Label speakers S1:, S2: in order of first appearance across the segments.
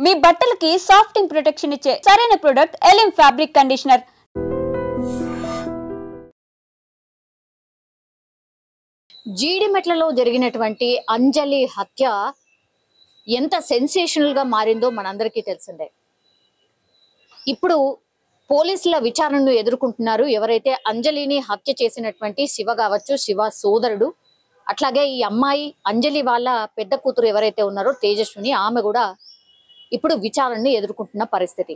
S1: మీ బట్టలకి సాఫ్టింగ్ ప్రొటెక్షన్ ఇచ్చే సరైన ప్రొడక్ట్ ఎలిమ్ ఫ్యాబ్రిక్ కండిషనర్.
S2: జీడిమెట్లలో జరిగినటువంటి అంజలి హత్య ఎంత సెన్సేషనల్ గా మారిందో మనందరికీ తెలిసిందే. ఇప్పుడు పోలీసుల విచారణను ఎదుర్కొంటున్నారు ఎవరైతే అంజలిని హత్య చేసినటువంటి శివ కావచ్చు, శివ సోదరుడు, అట్లాగే ఈ అమ్మాయి అంజలి వాళ్ళ పెద్ద కూతురు ఎవరైతే ఉన్నారో తేజస్విని, ఆమె కూడా ఇప్పుడు విచారణను ఎదుర్కొంటున్న పరిస్థితి.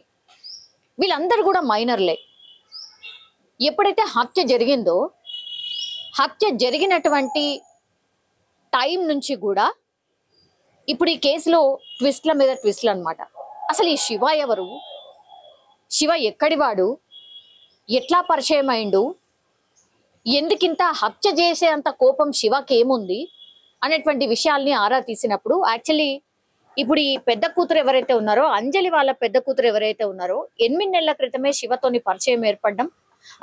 S2: వీళ్ళందరూ కూడా మైనర్లే. ఎప్పుడైతే హత్య జరిగిందో, హత్య జరిగినటువంటి టైం నుంచి కూడా ఇప్పుడు ఈ కేసులో ట్విస్ట్ల మీద ట్విస్ట్లు అనమాట. అసలు ఈ శివ ఎవరు, శివ ఎక్కడివాడు, ఎట్లా పరిచయం అయిండు, ఎందుకింత హత్య చేసేంత కోపం శివకి ఏముంది అనేటువంటి విషయాల్ని ఆరా తీసినప్పుడు యాక్చువల్లీ ఇప్పుడు ఈ పెద్ద కూతురు ఎవరైతే ఉన్నారో, అంజలి వాళ్ళ పెద్ద కూతురు ఎవరైతే ఉన్నారో 8 నెలల క్రితమే శివతోని పరిచయం ఏర్పడడం,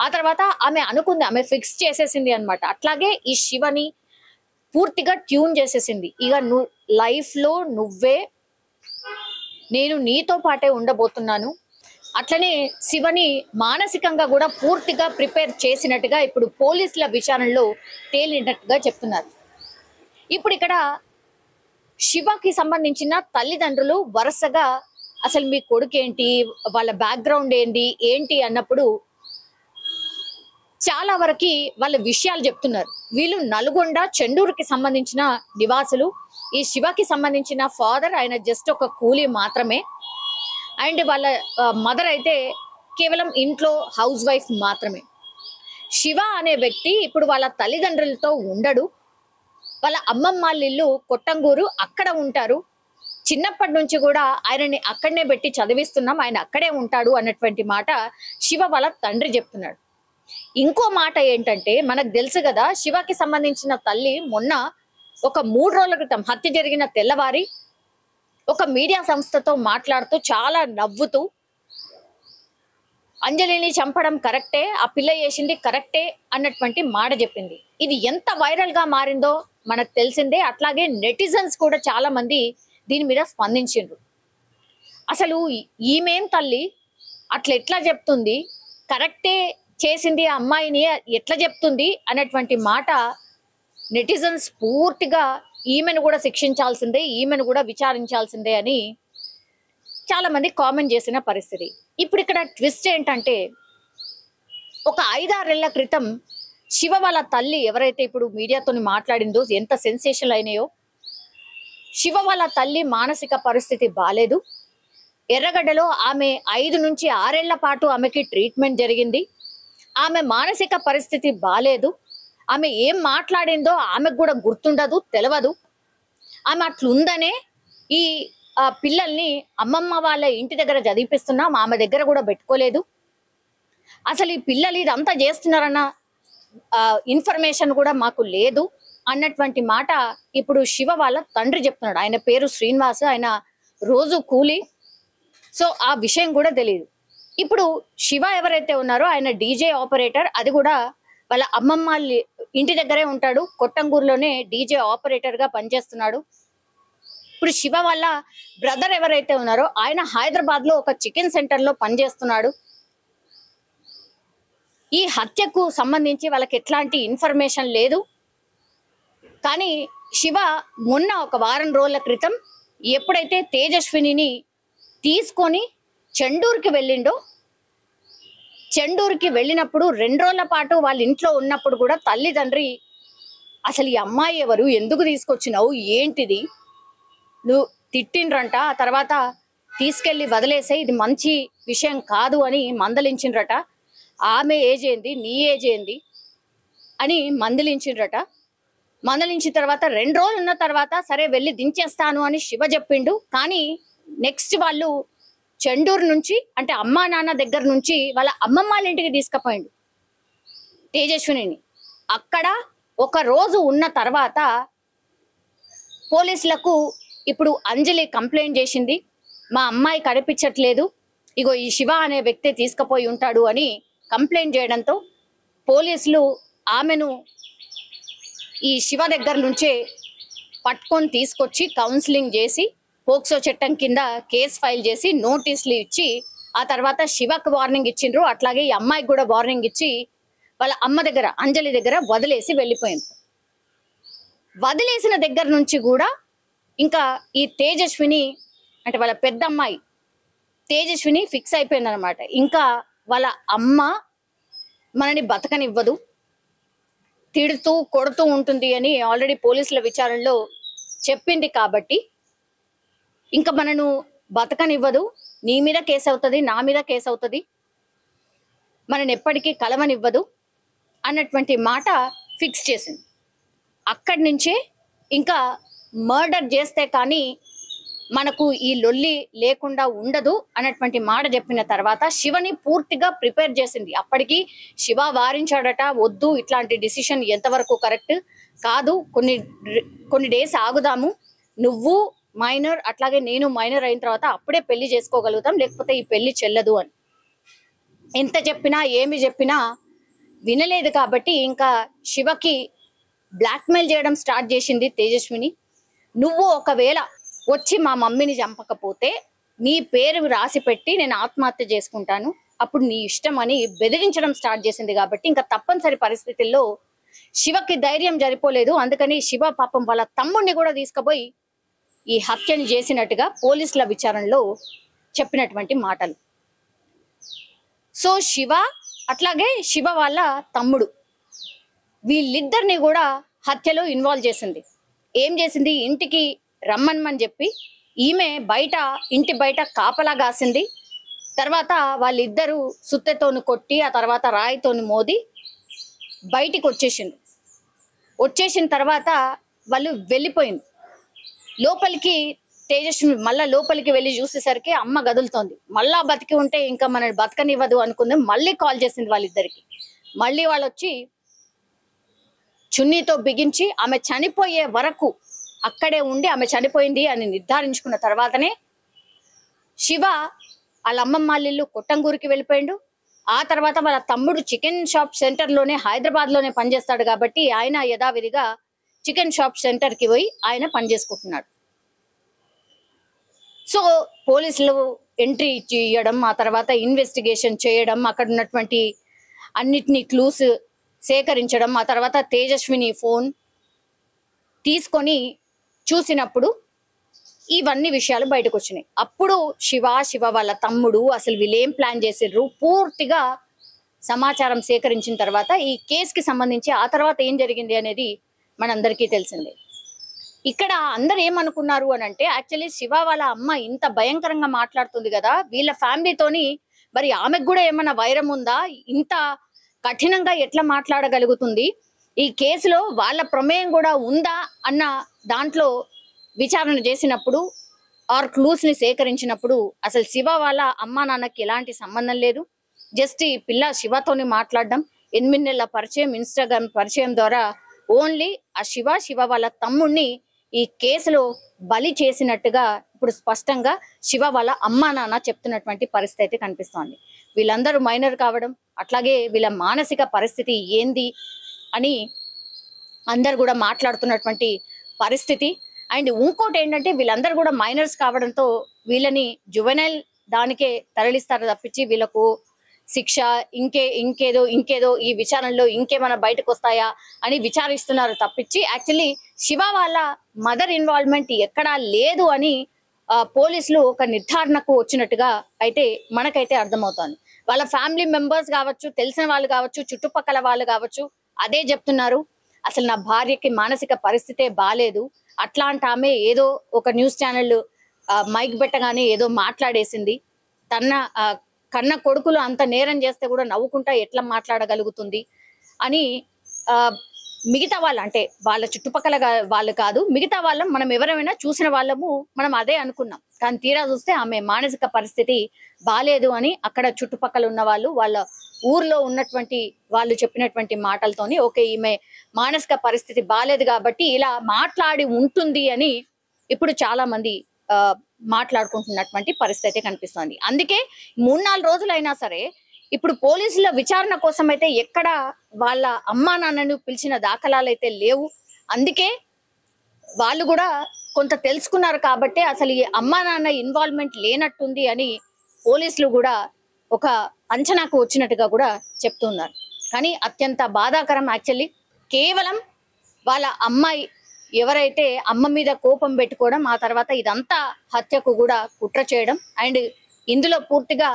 S2: ఆ తర్వాత ఆమె అనుకుంది, ఆమె ఫిక్స్ చేసేసింది అనమాట. అట్లాగే ఈ శివని పూర్తిగా ట్యూన్ చేసేసింది. ఇక లైఫ్ లో నువ్వే, నేను నీతో పాటే ఉండబోతున్నాను. అట్లనే శివని మానసికంగా కూడా పూర్తిగా ప్రిపేర్ చేసినట్టుగా ఇప్పుడు పోలీసుల విచారణలో తేలినట్టుగా చెప్తున్నారు. ఇప్పుడు ఇక్కడ శివకి సంబంధించిన తల్లిదండ్రులు వరుసగా అసలు మీ కొడుకు ఏంటి, వాళ్ళ బ్యాక్గ్రౌండ్ ఏంటి అన్నప్పుడు చాలా వరకు వాళ్ళ విషయాలు చెప్తున్నారు. వీళ్ళు నల్గొండ చెండూరుకి సంబంధించిన నివాసులు. ఈ శివకి సంబంధించిన ఫాదర్ ఆయన జస్ట్ ఒక కూలీ మాత్రమే, అండ్ వాళ్ళ మదర్ అయితే కేవలం ఇంట్లో హౌస్ వైఫ్ మాత్రమే. శివ అనే వ్యక్తి ఇప్పుడు వాళ్ళ తల్లిదండ్రులతో ఉండడు. వాళ్ళ అమ్మమ్మ వాళ్ళ ఇల్లు కొట్టంగూరు, అక్కడ ఉంటారు. చిన్నప్పటి నుంచి కూడా ఆయనని అక్కడనే పెట్టి చదివిస్తున్నాం, ఆయన అక్కడే ఉంటాడు అన్నటువంటి మాట శివ వాళ్ళ తండ్రి చెప్తున్నాడు. ఇంకో మాట ఏంటంటే, మనకు తెలుసు కదా, శివకి సంబంధించిన తల్లి మొన్న ఒక 3 రోజుల క్రితం హత్య జరిగిన తెల్లవారి ఒక మీడియా సంస్థతో మాట్లాడుతూ చాలా నవ్వుతూ అంజలిని చంపడం కరెక్టే, ఆ పిల్ల చేసింది కరెక్టే అన్నటువంటి మాట చెప్పింది. ఇది ఎంత వైరల్ గా మారిందో మనకు తెలిసిందే. అట్లాగే నెటిజన్స్ కూడా చాలా మంది దీని మీద స్పందించిండ్రు. అసలు ఈమెం తల్లి అట్లా ఎట్లా చెప్తుంది, కరెక్టే చేసింది ఆ అమ్మాయిని ఎట్లా చెప్తుంది అన్నటువంటి మాట నెటిజన్స్ పూర్తిగా ఈమెను కూడా శిక్షించాల్సిందే, ఈమెను కూడా విచారించాల్సిందే అని చాలా మంది కామెంట్ చేసిన పరిస్థితి. ఇప్పుడు ఇక్కడ ట్విస్ట్ ఏంటంటే, ఒక 5-6 ఏళ్ల క్రితం శివ వాళ్ళ తల్లి ఎవరైతే ఇప్పుడు మీడియాతో మాట్లాడిందో, ఎంత సెన్సేషనల్ అయినాయో, శివ వాళ్ళ తల్లి మానసిక పరిస్థితి బాలేదు. ఎర్రగడ్డలో ఆమె 5 నుంచి 6 ఏళ్ల పాటు ఆమెకి ట్రీట్మెంట్ జరిగింది. ఆమె మానసిక పరిస్థితి బాలేదు. ఆమె ఏం మాట్లాడిందో ఆమెకు కూడా గుర్తుండదు, తెలియదు. ఆమె అట్లుందనే ఈ పిల్లల్ని అమ్మమ్మ వాళ్ళ ఇంటి దగ్గర చదివిపిస్తున్నాం, ఆమె దగ్గర కూడా పెట్టుకోలేదు. అసలు ఈ పిల్లలు ఇదంతా చేస్తున్నారన్న ఇన్ఫర్మేషన్ కూడా మాకు లేదు అన్నటువంటి మాట ఇప్పుడు శివ వాళ్ళ తండ్రి చెప్తున్నాడు. ఆయన పేరు శ్రీనివాస్, ఆయన రోజు కూలి. సో ఆ విషయం కూడా తెలియదు. ఇప్పుడు శివ ఎవరైతే ఉన్నారో ఆయన డీజే ఆపరేటర్, అది కూడా వాళ్ళ అమ్మమ్మ ఇంటి దగ్గరే ఉంటాడు. కొట్టంగూరులోనే డీజే ఆపరేటర్ గా పనిచేస్తున్నాడు. ఇప్పుడు శివ వాళ్ళ బ్రదర్ ఎవరైతే ఉన్నారో ఆయన హైదరాబాద్ లో ఒక చికెన్ సెంటర్ లో పనిచేస్తున్నాడు. ఈ హత్యకు సంబంధించి వాళ్ళకి ఎట్లాంటి ఇన్ఫర్మేషన్ లేదు. కానీ శివ మొన్న ఒక వారం రోజుల క్రితం ఎప్పుడైతే తేజస్వినిని తీసుకొని చెండూరుకి వెళ్ళిండో, చెండూరుకి వెళ్ళినప్పుడు 2 రోజుల పాటు వాళ్ళ ఇంట్లో ఉన్నప్పుడు కూడా తల్లిదండ్రి అసలు ఈ అమ్మాయి ఎవరు, ఎందుకు తీసుకొచ్చినావు, ఏంటిది, నువ్వు తిట్టిండ్రంట. ఆ తర్వాత తీసుకెళ్లి వదిలేసే, ఇది మంచి విషయం కాదు అని మందలించిండ్రట. ఆమె ఏజ్ ఏంది, నీ ఏజ్ ఏంది అని మందలించిండ్రట. మందలించిన తర్వాత 2 రోజులు ఉన్న తర్వాత సరే వెళ్ళి దించేస్తాను అని శివ చెప్పిండు. కానీ నెక్స్ట్ వాళ్ళు చెండూరు నుంచి, అంటే అమ్మా నాన్న దగ్గర నుంచి వాళ్ళ అమ్మమ్మ వాళ్ళ ఇంటికి తీసుకుపోయిండు తేజస్వినిని. అక్కడ ఒక రోజు ఉన్న తర్వాత పోలీసులకు ఇప్పుడు అంజలి కంప్లైంట్ చేసింది, మా అమ్మాయి కనిపించట్లేదు, ఇగో ఈ శివ అనే వ్యక్తి తీసుకుపోయి ఉంటాడు అని కంప్లైంట్ చేయడంతో పోలీసులు ఆమెను ఈ శివ దగ్గర నుంచే పట్టుకొని తీసుకొచ్చి కౌన్సిలింగ్ చేసి పోక్సో చట్టం కింద కేసు ఫైల్ చేసి నోటీసులు ఇచ్చి ఆ తర్వాత శివకు వార్నింగ్ ఇచ్చిండ్రు. అట్లాగే ఈ అమ్మాయికి కూడా వార్నింగ్ ఇచ్చి వాళ్ళ అమ్మ దగ్గర అంజలి దగ్గర వదిలేసి వెళ్ళిపోయింది. వదిలేసిన దగ్గర నుంచి కూడా ఇంకా ఈ తేజస్విని అంటే వాళ్ళ పెద్ద అమ్మాయి తేజస్విని ఫిక్స్ అయిపోయింది అనమాట. ఇంకా వాళ్ళ అమ్మ మనని బతకనివ్వదు, తిడుతూ కొడుతూ ఉంటుంది అని ఆల్రెడీ పోలీసుల విచారణలో చెప్పింది. కాబట్టి ఇంకా మనను బతకనివ్వదు, నీ మీద కేసు అవుతుంది, నా మీద కేసు అవుతుంది, మనని ఎప్పటికీ కలవనివ్వదు అన్నటువంటి మాట ఫిక్స్ చేసింది. అక్కడి నుంచే ఇంకా మర్డర్ చేస్తే కానీ మనకు ఈ లొల్లి లేకుండా ఉండదు అన్నటువంటి మాట చెప్పిన తర్వాత శివని పూర్తిగా ప్రిపేర్ చేసింది. అప్పటికి శివ వారించాడట, వద్దు ఇట్లాంటి డిసిషన్ ఎంతవరకు కరెక్ట్ కాదు, కొన్ని డేస్ ఆగుదాము, నువ్వు మైనర్ అట్లాగే నేను మైనర్ అయిన తర్వాత అప్పుడే పెళ్లి చేసుకోగలుగుతాం, లేకపోతే ఈ పెళ్లి చెల్లదు అని ఎంత చెప్పినా ఏమి చెప్పినా వినలేదు. కాబట్టి ఇంకా శివకి బ్లాక్మెయిల్ చేయడం స్టార్ట్ చేసింది తేజస్విని. నువ్వు ఒకవేళ వచ్చి మా మమ్మీని చంపకపోతే నీ పేరు రాసి పెట్టి నేను ఆత్మహత్య చేసుకుంటాను, అప్పుడు నీ ఇష్టం అని బెదిరించడం స్టార్ట్ చేసింది. కాబట్టి ఇంకా తప్పనిసరి పరిస్థితుల్లో శివకి ధైర్యం సరిపోలేదు. అందుకని శివ పాపం వాళ్ళ తమ్ముడిని కూడా తీసుకుపోయి ఈ హత్యని చేసినట్టుగా పోలీసుల విచారణలో చెప్పినటువంటి మాటలు. సో శివ అట్లాగే శివ వాళ్ళ తమ్ముడు వీళ్ళిద్దరిని కూడా హత్యలో ఇన్వాల్వ్ చేసింది. ఏం చేసింది, ఇంటికి రమ్మని చెప్పి ఈమె ఇంటి బయట కాపలా కాసింది. తర్వాత వాళ్ళిద్దరూ సుత్తెతోని కొట్టి ఆ తర్వాత రాయితోని మోది బయటికి వచ్చేసిన తర్వాత వాళ్ళు వెళ్ళిపోయింది. లోపలికి తేజస్వి మళ్ళా లోపలికి వెళ్ళి చూసేసరికి అమ్మ గదులుతోంది. మళ్ళా బతికి ఉంటే ఇంకా మనని బతకనివ్వదు అనుకుంది. మళ్ళీ కాల్ చేసింది వాళ్ళిద్దరికి. మళ్ళీ వాళ్ళు వచ్చి చున్నీతో బిగించి ఆమె చనిపోయే వరకు అక్కడే ఉండి ఆమె చనిపోయింది అని నిర్ధారించుకున్న తర్వాతనే శివ వాళ్ళ అమ్మమ్మ ఇల్లు కొట్టంగూరికి వెళ్ళిపోయిండు. ఆ తర్వాత వాళ్ళ తమ్ముడు చికెన్ షాప్ సెంటర్లోనే హైదరాబాద్లోనే పనిచేస్తాడు కాబట్టి ఆయన యథావిధిగా చికెన్ షాప్ సెంటర్కి పోయి ఆయన పనిచేసుకుంటున్నాడు. సో పోలీసులు ఎంట్రీ ఇవ్వడం, ఆ తర్వాత ఇన్వెస్టిగేషన్ చేయడం, అక్కడ ఉన్నటువంటి అన్నిటినీ క్లూస్ సేకరించడం, ఆ తర్వాత తేజస్విని ఫోన్ తీసుకొని చూసినప్పుడు ఇవన్నీ విషయాలు బయటకు వచ్చినాయి. అప్పుడు శివ వాళ్ళ తమ్ముడు అసలు వీళ్ళేం ప్లాన్ చేసిర్రు పూర్తిగా సమాచారం సేకరించిన తర్వాత ఈ కేసుకి సంబంధించి ఆ తర్వాత ఏం జరిగింది అనేది మనందరికీ తెలిసిందే. ఇక్కడ అందరు ఏమనుకున్నారు అని అంటే, యాక్చువల్లీ శివ వాళ్ళ అమ్మ ఇంత భయంకరంగా మాట్లాడుతుంది కదా, వీళ్ళ ఫ్యామిలీతోని మరి ఆమెకు కూడా ఏమైనా వైరం ఉందా, ఇంత కఠినంగా ఎట్లా మాట్లాడగలుగుతుంది, ఈ కేసులో వాళ్ళ ప్రమేయం కూడా ఉందా అన్న దాంట్లో విచారణ చేసినప్పుడు ఆర్ క్లూస్ ని సేకరించినప్పుడు అసలు శివ వాళ్ళ అమ్మ నాన్నకి ఎలాంటి సంబంధం లేదు. జస్ట్ ఈ పిల్ల శివతోని మాట్లాడడం, 8 నెలల పరిచయం, ఇన్స్టాగ్రామ్ పరిచయం ద్వారా ఓన్లీ ఆ శివ వాళ్ళ తమ్ముడిని ఈ కేసులో బలి చేసినట్టుగా ఇప్పుడు స్పష్టంగా శివ వాళ్ళ అమ్మా నాన్న చెప్తున్నటువంటి పరిస్థితి కనిపిస్తోంది. వీళ్ళందరూ మైనర్ కావడం, అట్లాగే వీళ్ళ మానసిక పరిస్థితి ఏంది అని అందరు కూడా మాట్లాడుతున్నటువంటి పరిస్థితి. అండ్ ఇంకోటి ఏంటంటే, వీళ్ళందరూ కూడా మైనర్స్ కావడంతో వీళ్ళని జువెనైల్ దానికే తరలిస్తారు తప్పించి వీళ్ళకు శిక్ష ఇంకేదో ఈ విచారణలో ఇంకేమైనా బయటకు వస్తాయా అని విచారిస్తున్నారు తప్పించి యాక్చువల్లీ శివ వాళ్ళ మదర్ ఇన్వాల్వ్మెంట్ ఎక్కడా లేదు అని పోలీసులు ఒక నిర్ధారణకు వచ్చినట్టుగా అయితే మనకైతే అర్థమవుతోంది. వాళ్ళ ఫ్యామిలీ మెంబర్స్ కావచ్చు, తెలిసిన వాళ్ళు కావచ్చు, చుట్టుపక్కల వాళ్ళు కావచ్చు అదే చెప్తున్నారు. అసలు నా భార్యకి మానసిక పరిస్థితే బాలేదు, అట్లాంటి ఆమె ఏదో ఒక న్యూస్ ఛానల్ మైక్ పెట్టగానే ఏదో మాట్లాడేసింది, కన్న కొడుకులు అంత నేరం చేస్తే కూడా నవ్వుకుంటా ఎట్లా మాట్లాడగలుగుతుంది అని మిగతా వాళ్ళు, అంటే వాళ్ళ చుట్టుపక్కల వాళ్ళు కాదు, మిగతా వాళ్ళం మనం ఎవరైనా చూసిన వాళ్ళము మనం అదే అనుకున్నాం. కానీ తీరా చూస్తే ఆమె మానసిక పరిస్థితి బాలేదు అని అక్కడ చుట్టుపక్కల ఉన్న వాళ్ళు, వాళ్ళ ఊర్లో ఉన్నటువంటి వాళ్ళు చెప్పినటువంటి మాటలతోని ఓకే ఈమె మానసిక పరిస్థితి బాలేదు కాబట్టి ఇలా మాట్లాడి ఉంటుంది అని ఇప్పుడు చాలా మంది మాట్లాడుకుంటున్నటువంటి పరిస్థితి కనిపిస్తుంది. అందుకే 3-4 రోజులైనా సరే ఇప్పుడు పోలీసుల విచారణ కోసం అయితే ఎక్కడ వాళ్ళ అమ్మా నాన్నను పిలిచిన దాఖలాలు అయితే లేవు. అందుకే వాళ్ళు కూడా కొంత తెలుసుకున్నారు కాబట్టి అసలు ఈ అమ్మా నాన్న ఇన్వాల్వ్మెంట్ లేనట్టుంది అని పోలీసులు కూడా ఒక అంచనాకు వచ్చినట్టుగా కూడా చెప్తున్నారు. కానీ అత్యంత బాధాకరం యాక్చువల్లీ కేవలం వాళ్ళ అమ్మాయి ఎవరైతే అమ్మ మీద కోపం పెట్టుకోవడం, ఆ తర్వాత ఇదంతా హత్యకు కూడా కుట్ర చేయడం అండ్ ఇందులో పూర్తిగా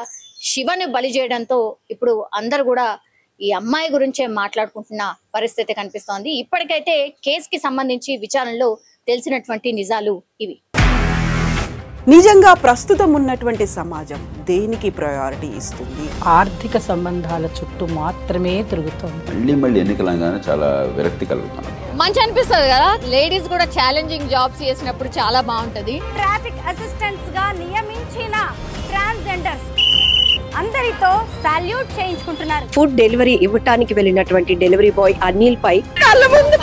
S2: శివను బలి చేయడంతో ఇప్పుడు అందరు కూడా ఈ అమ్మాయి గురించే మాట్లాడుకుంటున్న పరిస్థితి కనిపిస్తోంది. ఇప్పటికైతే కేసుకి సంబంధించి విచారణలో తెలిసినటువంటి నిజాలు ఇవి.
S3: నిజంగా ప్రస్తుతం ఉన్నటువంటి సమాజం దేనికి ప్రయారిటీ ఇస్తుంది?
S4: ఆర్థిక సంబంధాల చుట్టూ మాత్రమే తిరుగుతుంది.
S5: మళ్ళీ ఎన్నికలంగానే చాలా విరక్తి కలుగుతాను.
S2: మంచి అనిపిస్తుంది కదా, లేడీస్ కూడా ఛాలెంజింగ్ జాబ్స్ చేసినప్పుడు చాలా బాగుంటది.
S6: ట్రాఫిక్ అసిస్టెంట్స్ గా నియమించిన ట్రాన్స్జెండర్స్ అందరితో సాల్యూట్ చేయించుకుంటున్నారు.
S7: ఫుడ్ డెలివరీ ఇవ్వటానికి వెళ్ళినటువంటి డెలివరీ బాయ్ అనిల్ పై కళ్ళ ముందు